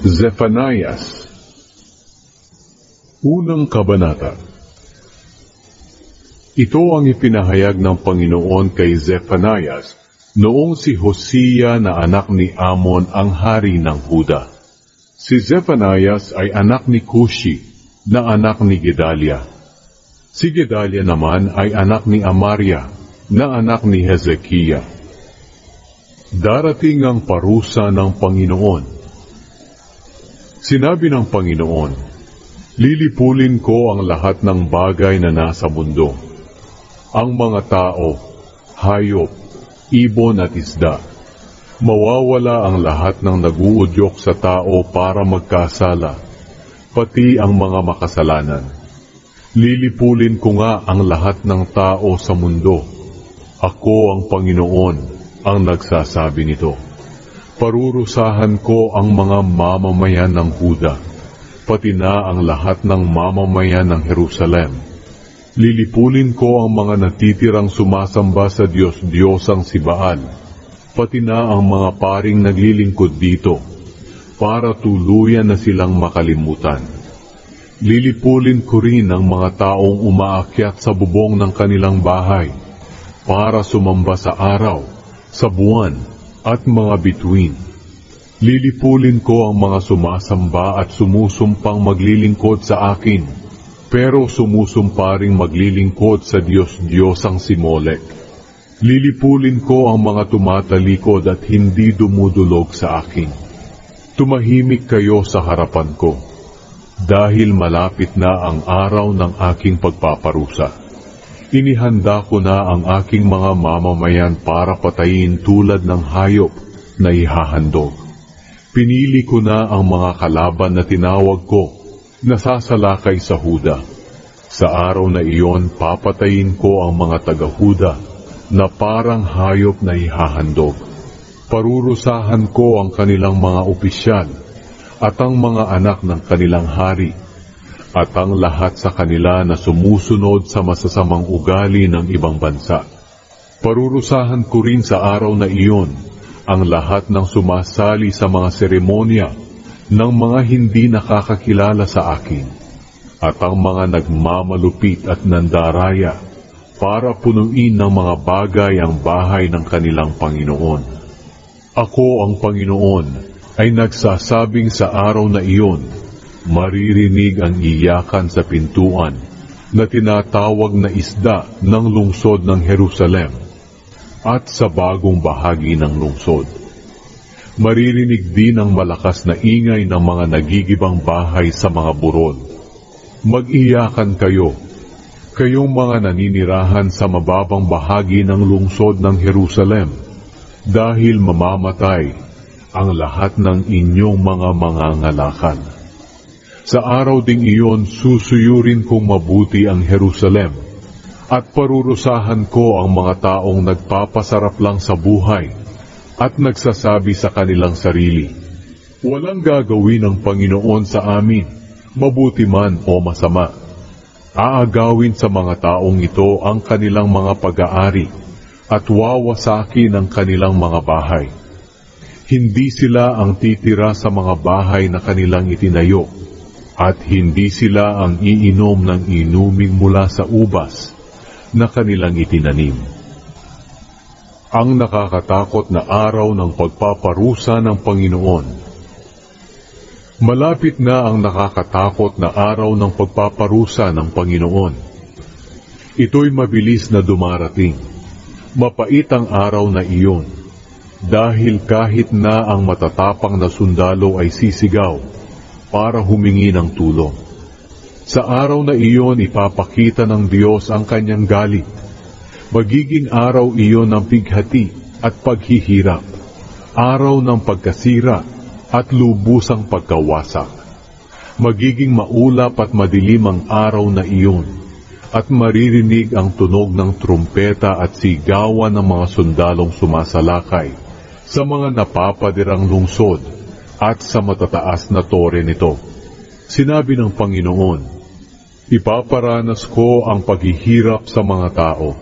Zephanias, Unang Kabanata. Ito ang ipinahayag ng Panginoon kay Zephanias noong si Hosea na anak ni Amon ang hari ng Huda. Si Zephanias ay anak ni Cushi na anak ni Gedalia. Si Gedalia naman ay anak ni Amaria na anak ni Hezekiah. Darating ang parusa ng Panginoon. Sinabi ng Panginoon, lilipulin ko ang lahat ng bagay na nasa mundo, ang mga tao, hayop, ibon at isda. Mawawala ang lahat ng naguudyok sa tao para magkasala, pati ang mga makasalanan. Lilipulin ko nga ang lahat ng tao sa mundo. Ako ang Panginoon ang nagsasabi nito. Parurusahan ko ang mga mamamayan ng Huda, pati na ang lahat ng mamamayan ng Jerusalem. Lilipulin ko ang mga natitirang sumasamba sa Diyos-Diyosang si Baal, pati na ang mga paring naglilingkod dito, para tuluyan na silang makalimutan. Lilipulin ko rin ang mga taong umaakyat sa bubong ng kanilang bahay, para sumamba sa araw, sa buwan, at mga bituin. Lilipulin ko ang mga sumasamba at sumusumpang maglilingkod sa akin, pero sumusumpa ring maglilingkod sa Diyos-Diyosang si Molek. Lilipulin ko ang mga tumatalikod at hindi dumudulog sa akin. Tumahimik kayo sa harapan ko, dahil malapit na ang araw ng aking pagpaparusa. Inihanda ko na ang aking mga mamamayan para patayin tulad ng hayop na ihahandog. Pinili ko na ang mga kalaban na tinawag ko na sasalakay sa Huda. Sa araw na iyon, papatayin ko ang mga taga-Huda na parang hayop na ihahandog. Parurusahan ko ang kanilang mga opisyal at ang mga anak ng kanilang hari, at ang lahat sa kanila na sumusunod sa masasamang ugali ng ibang bansa. Parurusahan ko rin sa araw na iyon ang lahat ng sumasali sa mga seremonya ng mga hindi nakakakilala sa akin, at ang mga nagmamalupit at nandaraya para punuin ng mga bagay ang bahay ng kanilang Panginoon. Ako ang Panginoon ay nagsasabing sa araw na iyon, maririnig ang iyakan sa pintuan na tinatawag na isda ng lungsod ng Jerusalem at sa bagong bahagi ng lungsod. Maririnig din ang malakas na ingay ng mga nagigibang bahay sa mga burol. Mag-iyakan kayo, kayong mga naninirahan sa mababang bahagi ng lungsod ng Jerusalem, dahil mamamatay ang lahat ng inyong mga mangangalakan. Sa araw ding iyon, susuyurin kong mabuti ang Jerusalem, at parurusahan ko ang mga taong nagpapasarap lang sa buhay, at nagsasabi sa kanilang sarili, walang gagawin ng Panginoon sa amin, mabuti man o masama. Aagawin sa mga taong ito ang kanilang mga pag-aari, at wawasakin ang kanilang mga bahay. Hindi sila ang titira sa mga bahay na kanilang itinayo, at hindi sila ang iinom ng inuming mula sa ubas na kanilang itinanim. Ang nakakatakot na araw ng pagpaparusa ng Panginoon. Malapit na ang nakakatakot na araw ng pagpaparusa ng Panginoon. Ito'y mabilis na dumarating. Mapait ang araw na iyon, dahil kahit na ang matatapang na sundalo ay sisigaw para humingi ng tulong. Sa araw na iyon, ipapakita ng Diyos ang kanyang galit. Magiging araw iyon ng pighati at paghihirap, araw ng pagkasira at lubusang pagkawasak. Magiging maulap at madilim ang araw na iyon, at maririnig ang tunog ng trumpeta at sigawan ng mga sundalong sumasalakay sa mga napapadirang lungsod at sa matataas na tore nito. Sinabi ng Panginoon, ipaparanas ko ang paghihirap sa mga tao,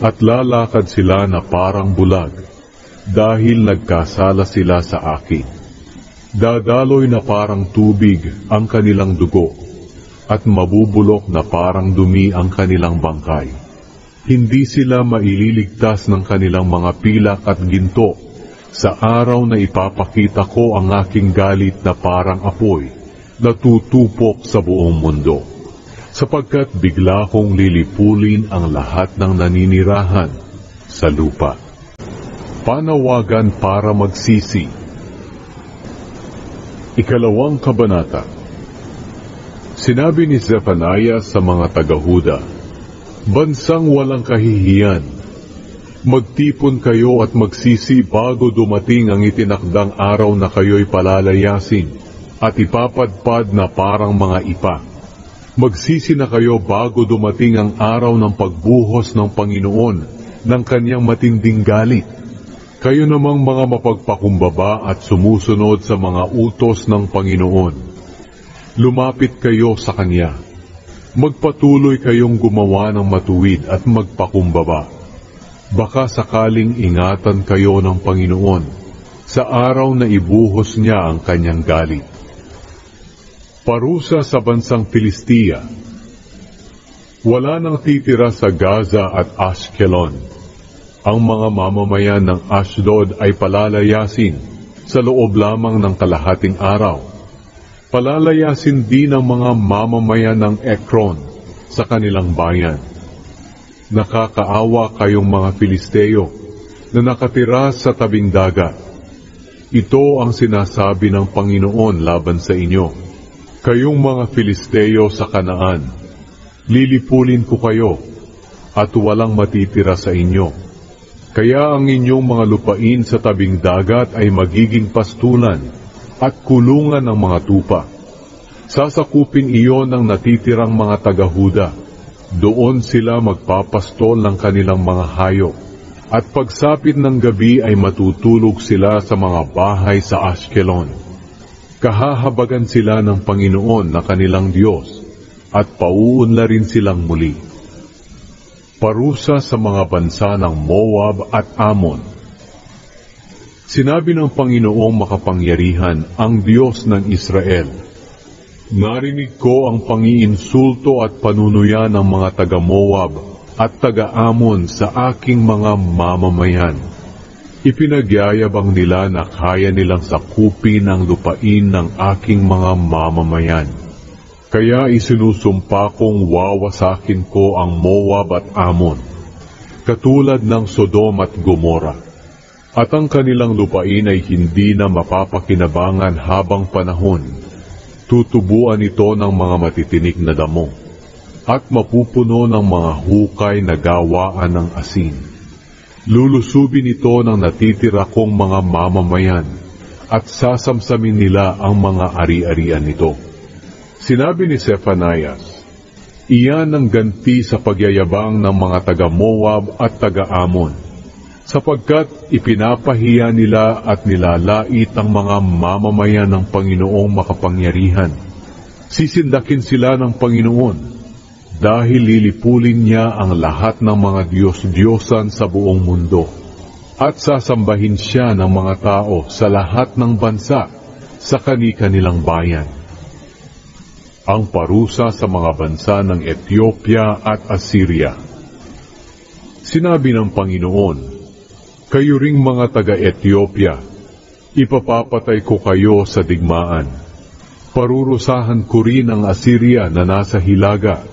at lalakad sila na parang bulag, dahil nagkasala sila sa akin. Dadaloy na parang tubig ang kanilang dugo, at mabubulok na parang dumi ang kanilang bangkay. Hindi sila maililigtas ng kanilang mga pilak at ginto sa araw na ipapakita ko ang aking galit na parang apoy na tutupok sa buong mundo. Sapagkat bigla kong lilipulin ang lahat ng naninirahan sa lupa. Panawagan para magsisi. Ikalawang kabanata. Sinabi ni Zephaniah sa mga taga-Huda, "Bansang walang kahihiyan, magtipon kayo at magsisi bago dumating ang itinakdang araw na kayo'y palalayasin at ipapadpad na parang mga ipa. Magsisi na kayo bago dumating ang araw ng pagbuhos ng Panginoon ng kanyang matinding galit. Kayo namang mga mapagpakumbaba at sumusunod sa mga utos ng Panginoon. Lumapit kayo sa Kanya. Magpatuloy kayong gumawa ng matuwid at magpakumbaba. Baka sakaling ingatan kayo ng Panginoon sa araw na ibuhos niya ang kanyang galit." Parusa sa bansang Filistia. Wala nang titira sa Gaza at Ashkelon. Ang mga mamamayan ng Ashdod ay palalayasin sa loob lamang ng kalahating araw. Palalayasin din ang mga mamamayan ng Ekron sa kanilang bayan. Nakakaawa kayong mga Filisteo na nakatira sa tabing dagat. Ito ang sinasabi ng Panginoon laban sa inyo. Kayong mga Filisteo sa Kanaan, lilipulin ko kayo at walang matitira sa inyo. Kaya ang inyong mga lupain sa tabing dagat ay magiging pastulan at kulungan ng mga tupa. Sasakupin iyon ng natitirang mga taga-Huda. Doon sila magpapastol ng kanilang mga hayop. At pagsapit ng gabi ay matutulog sila sa mga bahay sa Ashkelon. Kahahabagan sila ng Panginoon na kanilang Diyos at pauunlarin silang muli. Parusa sa mga bansa ng Moab at Ammon. Sinabi ng Panginoong makapangyarihan, ang Diyos ng Israel, "Narinig ko ang pangiinsulto at panunuya ng mga taga-Moab at taga-Ammon sa aking mga mamamayan. Ipinagyayabang nila na kaya nilang sakupin ang lupain ng aking mga mamamayan. Kaya isinusumpa kong wawasakin ko ang Moab at Ammon, katulad ng Sodom at Gomora. At ang kanilang lupain ay hindi na mapapakinabangan habang panahon. Tutubuan ito ng mga matitinik na damo, at mapupuno ng mga hukay na gawaan ng asin. Lulusubin ito ng natitira kong mga mamamayan, at sasamsamin nila ang mga ari-arian nito." Sinabi ni Zephaniah, "Iyan ang ganti sa pagyayabang ng mga taga-Moab at taga-Ammon, sapagkat ipinapahiya nila at nilalait ang mga mamamayan ng Panginoong makapangyarihan. Sisindakin sila ng Panginoon, dahil lilipulin niya ang lahat ng mga Diyos-Diyosan sa buong mundo, at sasambahin siya ng mga tao sa lahat ng bansa sa kani-kanilang bayan." Ang parusa sa mga bansa ng Ethiopia at Assyria. Sinabi ng Panginoon, "Kayo ring mga taga-Ethiopia, ipapapatay ko kayo sa digmaan. Parurusahan ko rin ang Assyria na nasa hilaga.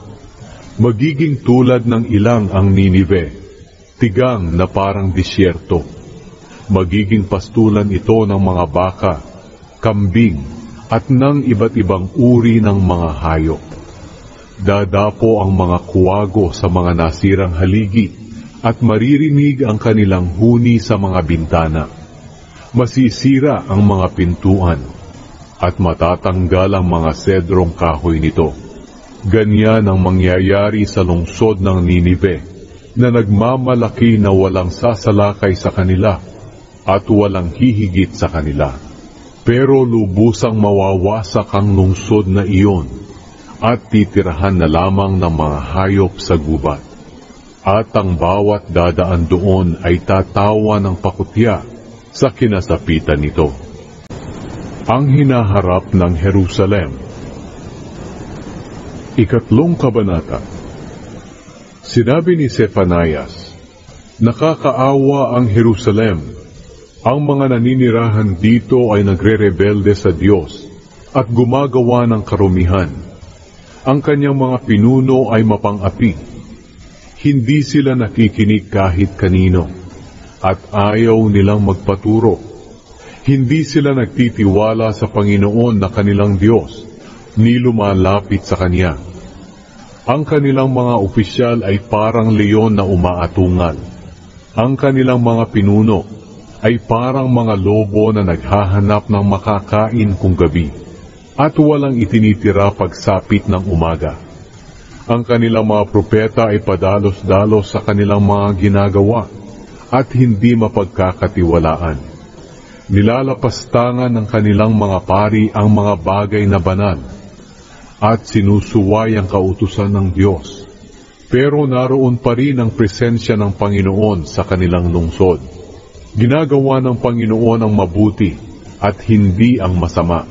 Magiging tulad ng ilang ang Ninive, tigang na parang disyerto. Magiging pastulan ito ng mga baka, kambing, at ng iba't ibang uri ng mga hayop. Dadapo ang mga kuwago sa mga nasirang haligi, at maririnig ang kanilang huni sa mga bintana. Masisira ang mga pintuan, at matatanggal ang mga sedrong kahoy nito. Ganyan ang mangyayari sa lungsod ng Ninive, na nagmamalaki na walang sasalakay sa kanila, at walang hihigit sa kanila. Pero lubusang mawawasak ang lungsod na iyon, at titirahan na lamang ng mga hayop sa gubat. At ang bawat dadaan doon ay tatawa ng pakutya sa kinasapitan nito. Ang hinaharap ng Jerusalem. Ikatlong kabanata. Sinabi ni Zephanias, nakakaawa ang Jerusalem. Ang mga naninirahan dito ay nagre-rebelde sa Diyos at gumagawa ng karumihan. Ang kanyang mga pinuno ay mapang-api. Hindi sila nakikinig kahit kanino at ayaw nilang magpaturo. Hindi sila nagtitiwala sa Panginoon na kanilang Diyos, ni lumalapit sa Kanya. Ang kanilang mga opisyal ay parang leon na umaatungal. Ang kanilang mga pinuno ay parang mga lobo na naghahanap ng makakain kung gabi, at walang itinitira pagsapit ng umaga. Ang kanilang mga propeta ay padalos-dalos sa kanilang mga ginagawa, at hindi mapagkakatiwalaan. Nilalapastangan ng kanilang mga pari ang mga bagay na banal at sinusuway ang kautusan ng Diyos. Pero naroon pa rin ang presensya ng Panginoon sa kanilang lungsod. Ginagawa ng Panginoon ang mabuti at hindi ang masama.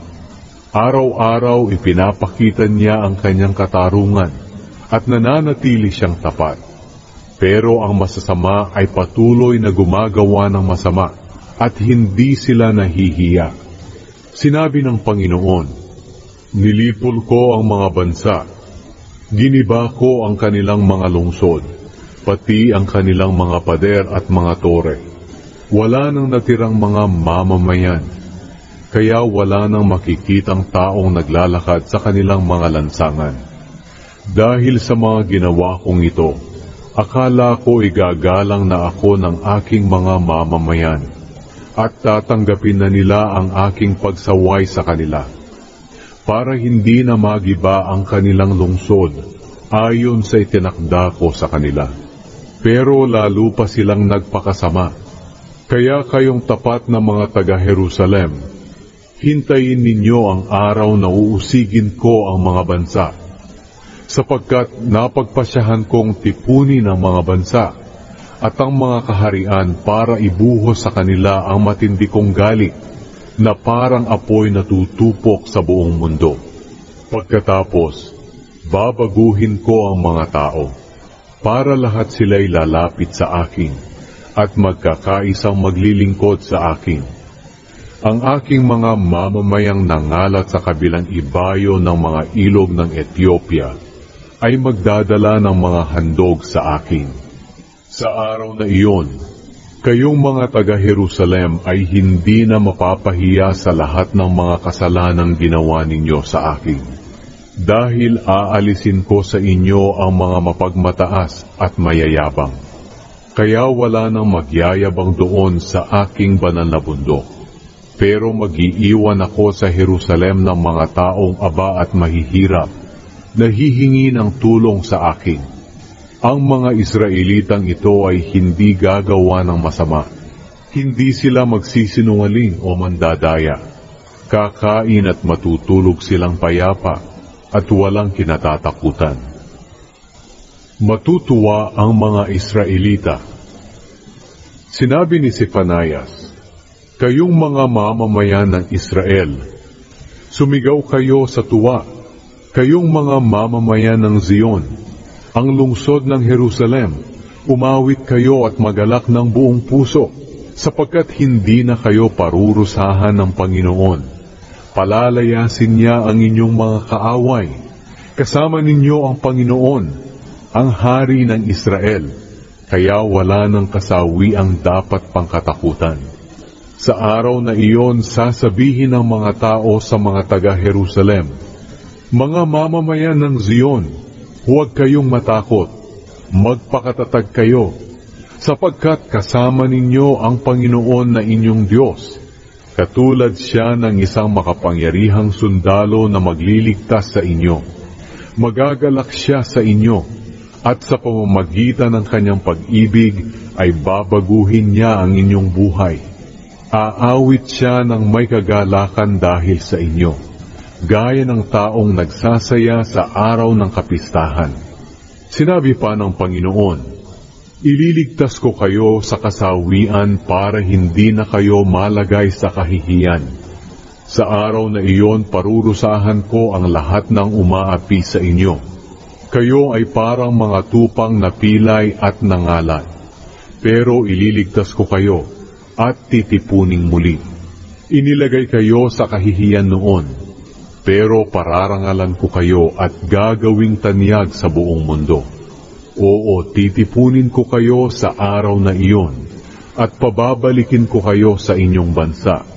Araw-araw ipinapakita niya ang kanyang katarungan at nananatili siyang tapat. Pero ang masasama ay patuloy na gumagawa ng masama at hindi sila nahihiya. Sinabi ng Panginoon, nilipol ko ang mga bansa, giniba ko ang kanilang mga lungsod, pati ang kanilang mga pader at mga tore. Wala nang natirang mga mamamayan, kaya wala nang makikitang taong naglalakad sa kanilang mga lansangan. Dahil sa mga ginawa kong ito, akala ko igagalang na ako ng aking mga mamamayan, at tatanggapin na nila ang aking pagsaway sa kanila, para hindi na magiba ang kanilang lungsod ayon sa itinakda ko sa kanila. Pero lalo pa silang nagpakasama. Kaya kayong tapat na mga taga-Jerusalem, hintayin ninyo ang araw na uusigin ko ang mga bansa, sapagkat napagpasyahan kong tipunin ang mga bansa at ang mga kaharian para ibuhos sa kanila ang matindi kong galit na parang apoy na tutupok sa buong mundo. Pagkatapos, babaguhin ko ang mga tao para lahat sila'y lalapit sa akin at magkakaisang maglilingkod sa akin. Ang aking mga mamamayang nangalat sa kabilang ibayo ng mga ilog ng Ethiopia ay magdadala ng mga handog sa akin. Sa araw na iyon, kayong mga taga-Jerusalem ay hindi na mapapahiya sa lahat ng mga kasalanang ginawa ninyo sa akin. Dahil aalisin ko sa inyo ang mga mapagmataas at mayayabang. Kaya wala nang magyayabang doon sa aking banal na bundok. Pero mag-iiwan ako sa Jerusalem ng mga taong aba at mahihirap, nahihingi ng tulong sa akin. Ang mga Israelitang ito ay hindi gagawa ng masama. Hindi sila magsisinungaling o mandadaya. Kakain at matutulog silang payapa at walang kinatatakutan. Matutuwa ang mga Israelita. Sinabi ni Zephanias, kayong mga mamamayan ng Israel, sumigaw kayo sa tuwa, kayong mga mamamayan ng Zion, ang lungsod ng Jerusalem, umawit kayo at magalak ng buong puso, sapagkat hindi na kayo parurusahan ng Panginoon. Palalayasin niya ang inyong mga kaaway. Kasama ninyo ang Panginoon, ang Hari ng Israel, kaya wala ng kasawi ang dapat pangkatakutan. Sa araw na iyon, sasabihin ng mga tao sa mga taga-Jerusalem, mga mamamayan ng Zion, huwag kayong matakot, magpakatatag kayo, sapagkat kasama ninyo ang Panginoon na inyong Diyos. Katulad siya ng isang makapangyarihang sundalo na magliligtas sa inyo. Magagalak siya sa inyo, at sa pamamagitan ng kanyang pag-ibig ay babaguhin niya ang inyong buhay. Aawit siya ng may kagalakan dahil sa inyo, gaya ng taong nagsasaya sa araw ng kapistahan. Sinabi pa ng Panginoon, ililigtas ko kayo sa kasawian para hindi na kayo malagay sa kahihiyan. Sa araw na iyon parurusahan ko ang lahat ng umaapi sa inyo. Kayo ay parang mga tupang napilay at nangalat. Pero ililigtas ko kayo at titipuning muli. Inilagay kayo sa kahihiyan noon, pero pararangalan ko kayo at gagawing tanyag sa buong mundo. Oo, titipunin ko kayo sa araw na iyon at pababalikin ko kayo sa inyong bansa.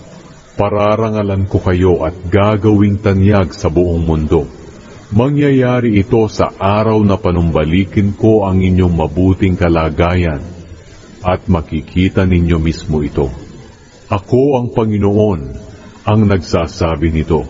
Pararangalan ko kayo at gagawing tanyag sa buong mundo. Mangyayari ito sa araw na panumbalikin ko ang inyong mabuting kalagayan at makikita ninyo mismo ito. Ako ang Panginoon ang nagsasabi nito.